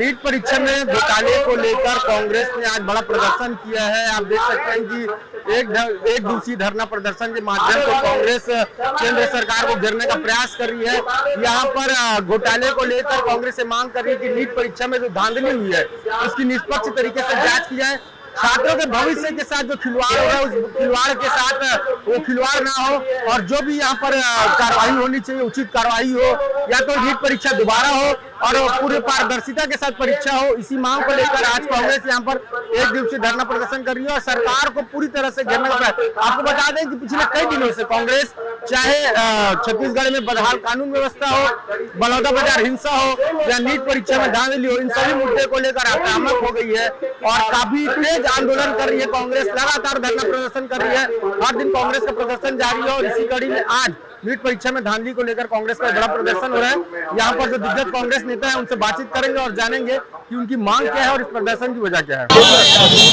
NEET परीक्षा में घोटाले को लेकर कांग्रेस ने आज बड़ा प्रदर्शन किया है। आप देख सकते हैं कि एक दिवसीय धरना प्रदर्शन के माध्यम से कांग्रेस केंद्र सरकार को घेरने का प्रयास कर रही है। यहाँ पर घोटाले को लेकर कांग्रेस से मांग कर रही है कि नीट परीक्षा में जो धांधली हुई है उसकी निष्पक्ष तरीके से जांच की जाए। छात्रों के भविष्य के साथ जो खिलवाड़ हो रहा है उस खिलवाड़ के साथ वो खिलवाड़ ना हो और जो भी यहाँ पर कार्रवाई होनी चाहिए उचित कार्रवाई हो, या तो नीट परीक्षा दोबारा हो और पूरे पारदर्शिता के साथ परीक्षा हो। इसी मांग को लेकर आज कांग्रेस यहाँ पर एक दिवसीय धरना प्रदर्शन कर रही है और सरकार को पूरी तरह से घेरने का प्रयास। आपको बता दें कि पिछले कई दिनों से कांग्रेस चाहे छत्तीसगढ़ में बदहाल कानून व्यवस्था हो, बलौदा बाजार हिंसा हो या नीट परीक्षा में धांधली हो, इन सभी मुद्दे को लेकर आक्रामक हो गई है और काफी तेज आंदोलन कर रही है। कांग्रेस लगातार धरना प्रदर्शन कर रही है, हर दिन कांग्रेस का प्रदर्शन जारी है और इसी कड़ी में आज नीट परीक्षा में धांधली को लेकर कांग्रेस का बड़ा प्रदर्शन हो रहा है। यहाँ पर जो दिग्गज कांग्रेस नेता है उनसे बातचीत करेंगे और जानेंगे कि उनकी मांग क्या है और इस प्रदर्शन की वजह क्या है।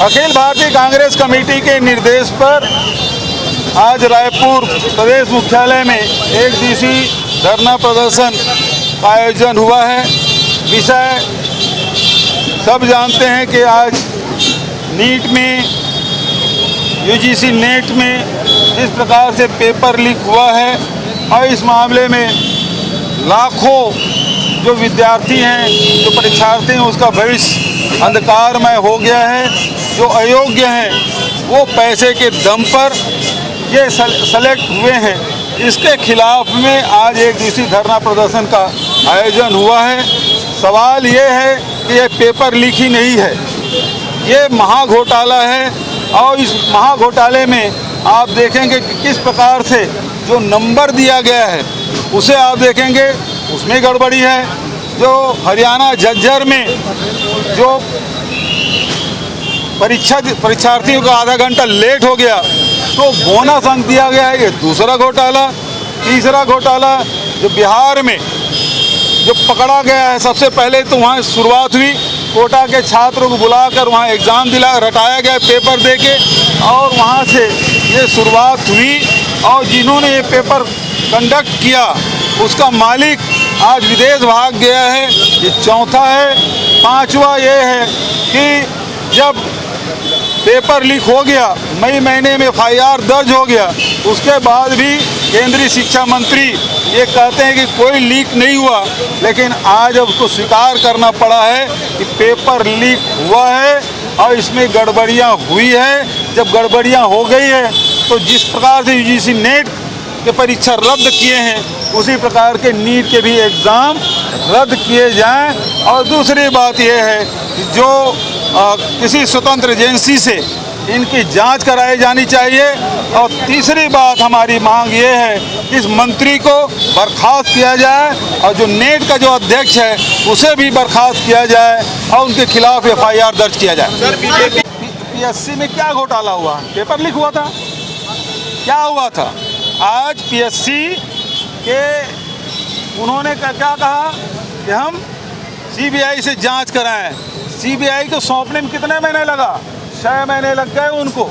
अखिल भारतीय कांग्रेस कमेटी के निर्देश पर आज रायपुर प्रदेश मुख्यालय में एक दिवसीय धरना प्रदर्शन का आयोजन हुआ है। विषय सब जानते हैं कि आज नीट में यूजीसी नेट में जिस प्रकार से पेपर लीक हुआ है और इस मामले में लाखों जो विद्यार्थी हैं, जो परीक्षार्थी हैं, उसका भविष्य अंधकारमय हो गया है। जो अयोग्य हैं वो पैसे के दम पर ये सेलेक्ट हुए हैं। इसके खिलाफ में आज एक दिवसीय धरना प्रदर्शन का आयोजन हुआ है। सवाल ये है कि ये पेपर लीक ही नहीं है, ये महाघोटाला है और इस महाघोटाले में आप देखेंगे कि किस प्रकार से जो नंबर दिया गया है उसे आप देखेंगे उसमें गड़बड़ी है। जो हरियाणा झज्जर में जो परीक्षार्थियों का आधा घंटा लेट हो गया तो बोनस अंक दिया गया है, ये दूसरा घोटाला। तीसरा घोटाला जो बिहार में जो पकड़ा गया है, सबसे पहले तो वहाँ शुरुआत हुई, कोटा के छात्रों को बुलाकर वहाँ एग्ज़ाम रटाया गया पेपर देके और वहाँ से ये शुरुआत हुई और जिन्होंने ये पेपर कंडक्ट किया उसका मालिक आज विदेश भाग गया है। ये चौथा है। पांचवा ये है कि जब पेपर लीक हो गया, मई महीने में FIR दर्ज हो गया, उसके बाद भी केंद्रीय शिक्षा मंत्री ये कहते हैं कि कोई लीक नहीं हुआ, लेकिन आज अब उसको स्वीकार करना पड़ा है कि पेपर लीक हुआ है और इसमें गड़बड़ियां हुई है। जब गड़बड़ियां हो गई है तो जिस प्रकार से यूजीसी नेट के परीक्षा रद्द किए हैं उसी प्रकार के नीट के भी एग्ज़ाम रद्द किए जाएं। और दूसरी बात यह है कि जो किसी स्वतंत्र एजेंसी से इनकी जांच कराई जानी चाहिए। और तीसरी बात हमारी मांग ये है कि इस मंत्री को बर्खास्त किया जाए और जो नेट का जो अध्यक्ष है उसे भी बर्खास्त किया जाए और उनके खिलाफ FIR दर्ज किया जाए। PSC में क्या घोटाला हुआ? पेपर लीक हुआ था। क्या हुआ था? आज PSC के उन्होंने क्या कहा कि हम CBI से जांच कराएं। CBI को सौंपने में कितने महीने लगा? 6 महीने लग गए उनको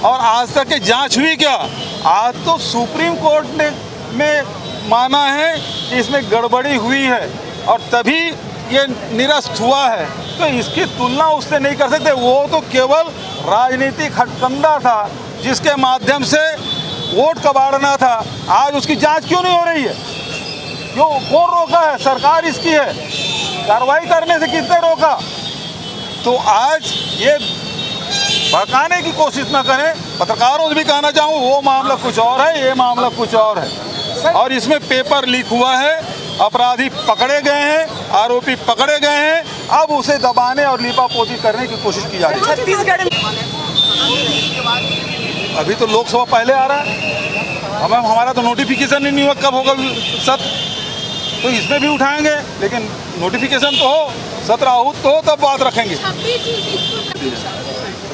और आज तक की जांच हुई क्या? आज तो सुप्रीम कोर्ट ने माना है कि इसमें गड़बड़ी हुई है और तभी ये निरस्त हुआ है। तो इसकी तुलना उससे नहीं कर सकते। वो तो केवल राजनीतिक हथकंडा था जिसके माध्यम से वोट कबाड़ना था। आज उसकी जांच क्यों नहीं हो रही है? क्यों? कौन रोका है? सरकार इसकी है। कार्रवाई करने से किसने रोका? तो आज ये भड़काने की कोशिश ना करें। पत्रकारों से भी कहना चाहूँ वो मामला कुछ और है, ये मामला कुछ और है और इसमें पेपर लीक हुआ है। अपराधी पकड़े गए हैं, आरोपी पकड़े गए हैं, अब उसे दबाने और लीपापोती करने की कोशिश की जा रही है। छत्तीसगढ़ अभी तो लोकसभा पहले आ रहा है, हमारा तो नोटिफिकेशन ही नहीं हुआ कब होगा सत्र, तो इसमें भी उठाएंगे लेकिन नोटिफिकेशन तो हो, सत्र आहूत तो हो तब बात रखेंगे।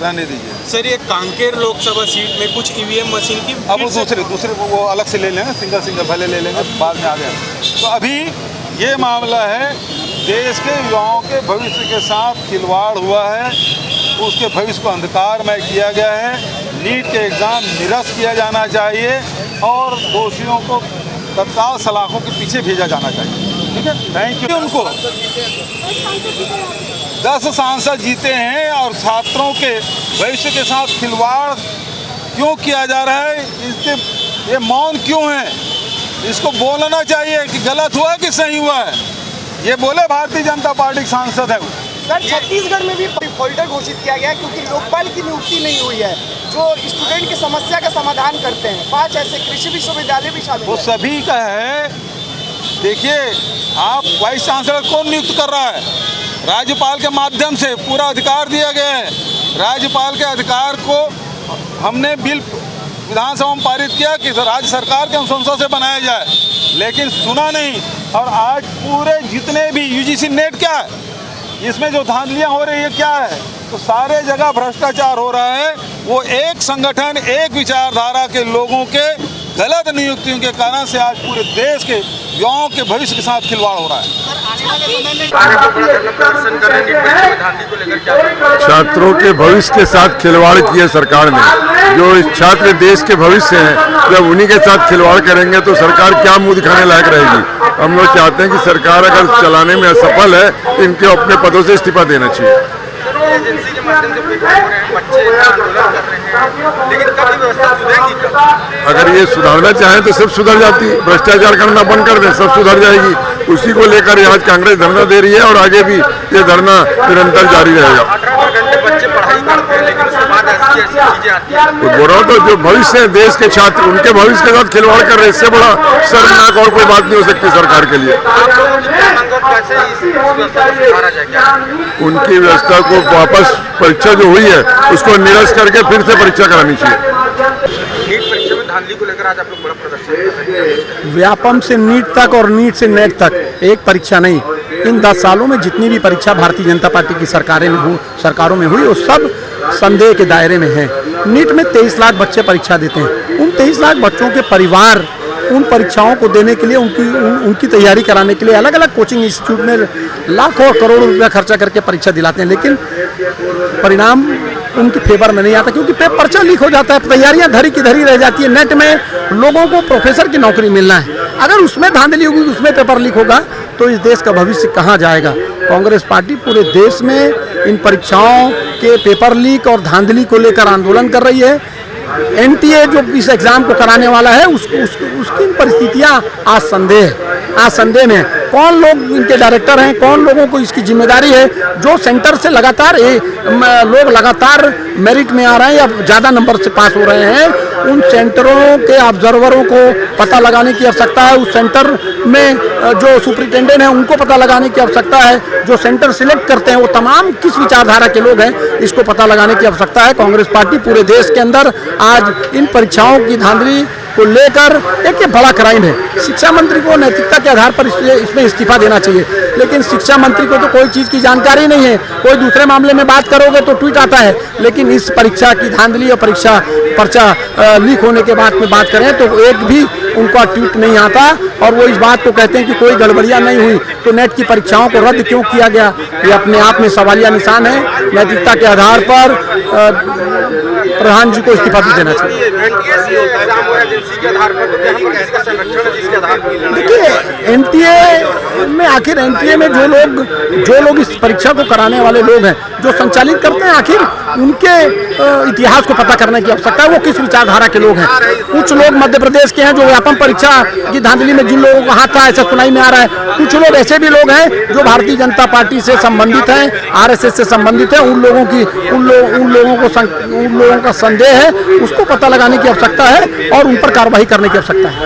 रहने दीजिए सर। ये कांकेर लोकसभा सीट में कुछ EVM मशीन की अब दूसरे वो अलग से ले लेंगे, सिंगल भले ले लेंगे, बाद में आ गए। तो अभी ये मामला है देश के युवाओं के भविष्य के साथ खिलवाड़ हुआ है, उसके भविष्य को अंधकारमय किया गया है। नीट के एग्ज़ाम निरस्त किया जाना चाहिए और दोषियों को तत्काल सलाखों के पीछे भेजा जाना चाहिए। ठीक है, थैंक यू। उनको 10 सांसद जीते हैं और छात्रों के भविष्य के साथ खिलवाड़ क्यों किया जा रहा है, इसके ये मौन क्यों है? इसको बोलना चाहिए कि गलत हुआ कि सही हुआ है, ये बोले भारतीय जनता पार्टी के सांसद है। सर, छत्तीसगढ़ में भी फोल्डर घोषित किया गया है क्योंकि लोकपाल की नियुक्ति नहीं हुई है जो स्टूडेंट की समस्या का समाधान करते हैं। 5 ऐसे कृषि विश्वविद्यालय भी शामिल वो हैं। सभी का है। देखिए, आप वाइस चांसलर कौन नियुक्त कर रहा है? राज्यपाल के माध्यम से पूरा अधिकार दिया गया है। राज्यपाल के अधिकार को हमने बिल विधानसभा में पारित किया कि राज्य सरकार के अनुशंसा से बनाया जाए, लेकिन सुना नहीं। और आज पूरे जितने भी यूजीसी नेट क्या है, इसमें जो धांधलियां हो रही है क्या है, तो सारे जगह भ्रष्टाचार हो रहा है। वो एक संगठन, एक विचारधारा के लोगों के गलत नियुक्तियों के कारण से आज पूरे देश के युवाओं के भविष्य के साथ खिलवाड़ हो रहा है। छात्रों के भविष्य के साथ खिलवाड़ किए सरकार ने। जो इस छात्र देश के भविष्य हैं, जब उन्हीं के साथ खिलवाड़ करेंगे तो सरकार क्या मुंह दिखाने लायक रहेगी। हम लोग चाहते हैं कि सरकार अगर चलाने में असफल है तो इनके अपने पदों से इस्तीफा देना चाहिए। एजेंसी के माध्यम से पेपर हो रहे हैं, बच्चे आंदोलन कर रहे हैं, लेकिन कभी व्यवस्था सुधरेगी कब? अगर ये सुधारना चाहें तो सब सुधर जाती, भ्रष्टाचार करना बंद कर दें, सब सुधर जाएगी। उसी को लेकर आज कांग्रेस धरना दे रही है और आगे भी ये धरना निरंतर जारी रहेगा। 18 घंटे बच्चे पढ़ाई करते हैं, लेकिन उसके बाद ऐसी चीजें आती हैं। तो बोल रहा हूं, तो जो भविष्य है देश के छात्र, उनके भविष्य के साथ खिलवाड़ कर रहे हैं, इससे बड़ा शर्मनाक और कोई बात नहीं हो सकती सरकार के लिए। आप लोगों की क्या मांग और कैसे इस व्यवस्था को सुधारा जाए? क्या उनकी व्यवस्था को वापस, परीक्षा जो हुई है उसको निरस्त करके फिर से परीक्षा करानी चाहिए। नीट परीक्षा में धांधली को लेकर आज आप लोग बड़ा प्रदर्शन कर रहे हैं। व्यापम से नीट तक और नीट से नेट तक एक परीक्षा नहीं, इन 10 सालों में जितनी भी परीक्षा भारतीय जनता पार्टी की सरकारों में हुई वो सब संदेह के दायरे में है। नीट में 23 लाख बच्चे परीक्षा देते हैं। उन 23 लाख बच्चों के परिवार उन परीक्षाओं को देने के लिए, उनकी तैयारी कराने के लिए अलग अलग कोचिंग इंस्टीट्यूट में लाखों और करोड़ों रुपया खर्चा करके परीक्षा दिलाते हैं, लेकिन परिणाम उनके फेवर में नहीं आता क्योंकि पर्चा लीक हो जाता है, तैयारियां धरी की धरी रह जाती है। नेट में लोगों को प्रोफेसर की नौकरी मिलना है, अगर उसमें धांधली होगी, उसमें पेपर लीक होगा तो इस देश का भविष्य कहाँ जाएगा? कांग्रेस पार्टी पूरे देश में इन परीक्षाओं के पेपर लीक और धांधली को लेकर आंदोलन कर रही है। एनटीए जो इस एग्जाम को कराने वाला है उसकी परिस्थितियां आज संदेह में। कौन लोग इनके डायरेक्टर हैं, कौन लोगों को इसकी जिम्मेदारी है? जो सेंटर से लगातार लोग लगातार मेरिट में आ रहे हैं या ज़्यादा नंबर से पास हो रहे हैं, उन सेंटरों के ऑब्जर्वरों को पता लगाने की आवश्यकता है। उस सेंटर में जो सुपरिटेंडेंट हैं उनको पता लगाने की आवश्यकता है। जो सेंटर सिलेक्ट करते हैं वो तमाम किस विचारधारा के लोग हैं, इसको पता लगाने की आवश्यकता है। कांग्रेस पार्टी पूरे देश के अंदर आज इन परीक्षाओं की धांधली को लेकर एक बड़ा क्राइम है। शिक्षा मंत्री को नैतिकता के आधार पर इसमें इस्तीफा देना चाहिए, लेकिन शिक्षा मंत्री को तो कोई चीज़ की जानकारी नहीं है। कोई दूसरे मामले में बात करोगे तो ट्वीट आता है, लेकिन इस परीक्षा की धांधली और पर्चा लीक होने के बाद में बात करें तो एक भी उनका ट्वीट नहीं आता और वो इस बात को कहते हैं कि कोई गड़बड़ियां नहीं हुई। तो नेट की परीक्षाओं को रद्द क्यों किया गया, ये अपने आप में सवालिया निशान है। नैतिकता के आधार पर प्रधान जी को इस्तीफा भी देना चाहिए। देखिए, एनटीए में आखिर एनटीए में जो लोग इस परीक्षा को कराने वाले लोग हैं, जो संचालित करते हैं, आखिर उनके इतिहास को पता करने की आवश्यकता है। वो किस विचारधारा के लोग हैं? कुछ लोग मध्य प्रदेश के हैं जो व्यापम परीक्षा की धांधली में जिन लोगों को हाथ था ऐसा सुनाई में आ रहा है। कुछ लोग ऐसे भी लोग हैं जो भारतीय जनता पार्टी से संबंधित हैं, आरएसएस से संबंधित हैं। उन लोगों का संदेह है, उसको पता लगाने की आवश्यकता है और उन पर कार्रवाई करने की आवश्यकता है।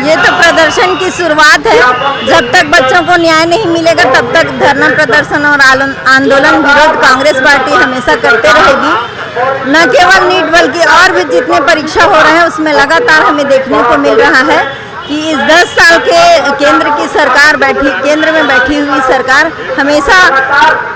ये तो प्रदर्शन की शुरुआत है। जब तक बच्चों को न्याय नहीं मिलेगा तब तक धरना प्रदर्शन और आंदोलन विरोध कांग्रेस पार्टी हमेशा करते रहेगी। न केवल नीट बल्कि और भी जितने परीक्षा हो रहे हैं उसमें लगातार हमें देखने को मिल रहा है कि इस 10 साल के केंद्र में बैठी हुई सरकार हमेशा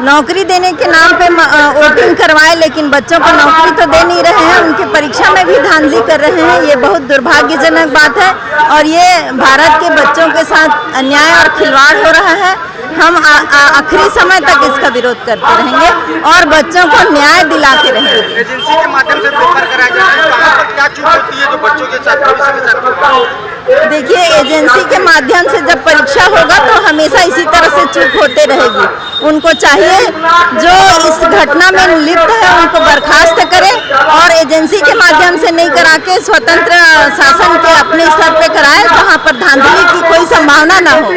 नौकरी देने के नाम पे वोटिंग करवाए, लेकिन बच्चों को नौकरी तो दे नहीं रहे हैं, उनकी परीक्षा में भी धांधली कर रहे हैं। ये बहुत दुर्भाग्यजनक बात है और ये भारत के बच्चों के साथ अन्याय और खिलवाड़ हो रहा है। हम आखिरी समय तक इसका विरोध करते रहेंगे और बच्चों को न्याय दिलाते रहेंगे। एजेंसी के माध्यम से पेपर कराया जा रहा है, कहाँ पर क्या चूक होती है जो बच्चों के साथ भविष्य के साथ? देखिए, एजेंसी के माध्यम से जब परीक्षा होगा तो हमेशा इसी तरह से चूक होते रहेगी। उनको चाहिए जो इस घटना में लिप्त है उनको बर्खास्त करे और एजेंसी के माध्यम से नहीं करा के स्वतंत्र शासन के अपने स्तर पे कराए, जहाँ पर धांधली की कोई संभावना ना हो।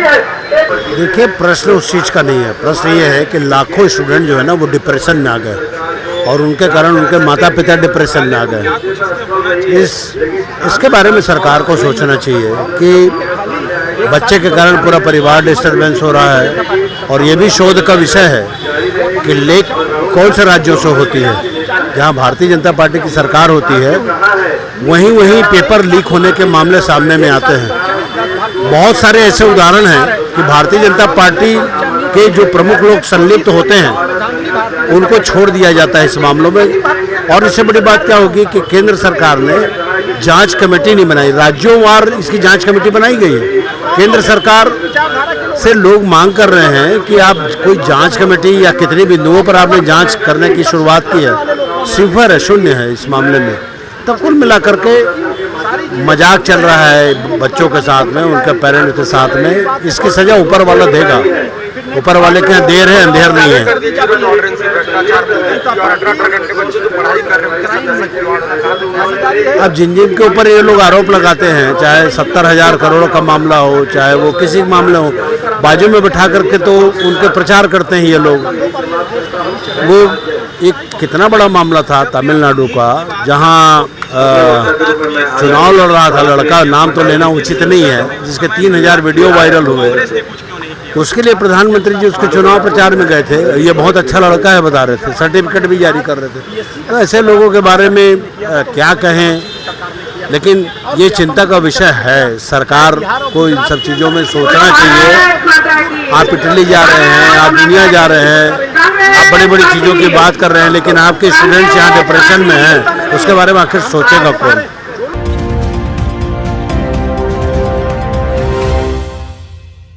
देखिए, प्रश्न उस चीज़ का नहीं है। प्रश्न ये है कि लाखों स्टूडेंट जो है ना वो डिप्रेशन में आ गए और उनके कारण उनके माता पिता डिप्रेशन में आ गए। इसके बारे में सरकार को सोचना चाहिए कि बच्चे के कारण पूरा परिवार डिस्टर्बेंस हो रहा है। और ये भी शोध का विषय है कि लीक कौन से राज्यों से होती है। जहाँ भारतीय जनता पार्टी की सरकार होती है वहीं पेपर लीक होने के मामले सामने में आते हैं। बहुत सारे ऐसे उदाहरण हैं कि भारतीय जनता पार्टी के जो प्रमुख लोग संलिप्त होते हैं उनको छोड़ दिया जाता है इस मामलों में। और इससे बड़ी बात क्या होगी कि केंद्र सरकार ने जांच कमेटी नहीं बनाई, राज्यों वार इसकी जांच कमेटी बनाई गई है। केंद्र सरकार से लोग मांग कर रहे हैं कि आप कोई जांच कमेटी या कितने बिंदुओं पर आपने जांच करने की शुरुआत की है, सिफर है, शून्य है इस मामले में। तो कुल मिलाकर के मजाक चल रहा है बच्चों के साथ में, उनके पेरेंट्स के साथ में। इसकी सजा ऊपर वाला देगा। ऊपर वाले के यहाँ देर है, अंधेर नहीं है। अब जिन के ऊपर ये लोग आरोप लगाते हैं, चाहे 70,000 करोड़ का मामला हो, चाहे वो किसी मामले हो, बाजू में बैठा करके तो उनके प्रचार करते हैं ये लोग। वो एक कितना बड़ा मामला था तमिलनाडु का, जहाँ चुनाव लड़ रहा था लड़का, नाम तो लेना उचित नहीं है, जिसके 3000 वीडियो वायरल हुए। उसके लिए प्रधानमंत्री जी उसके चुनाव प्रचार में गए थे। ये बहुत अच्छा लड़का है बता रहे थे, सर्टिफिकेट भी जारी कर रहे थे। तो ऐसे लोगों के बारे में क्या कहें, लेकिन ये चिंता का विषय है। सरकार को इन सब चीज़ों में सोचना चाहिए। आप इटली जा रहे हैं, आप दुनिया जा रहे हैं, आप बड़ी बड़ी चीज़ों की बात कर रहे हैं, लेकिन आपके स्टूडेंट्स यहाँ डिप्रेशन में हैं, उसके बारे में आखिर सोचेगा कौन?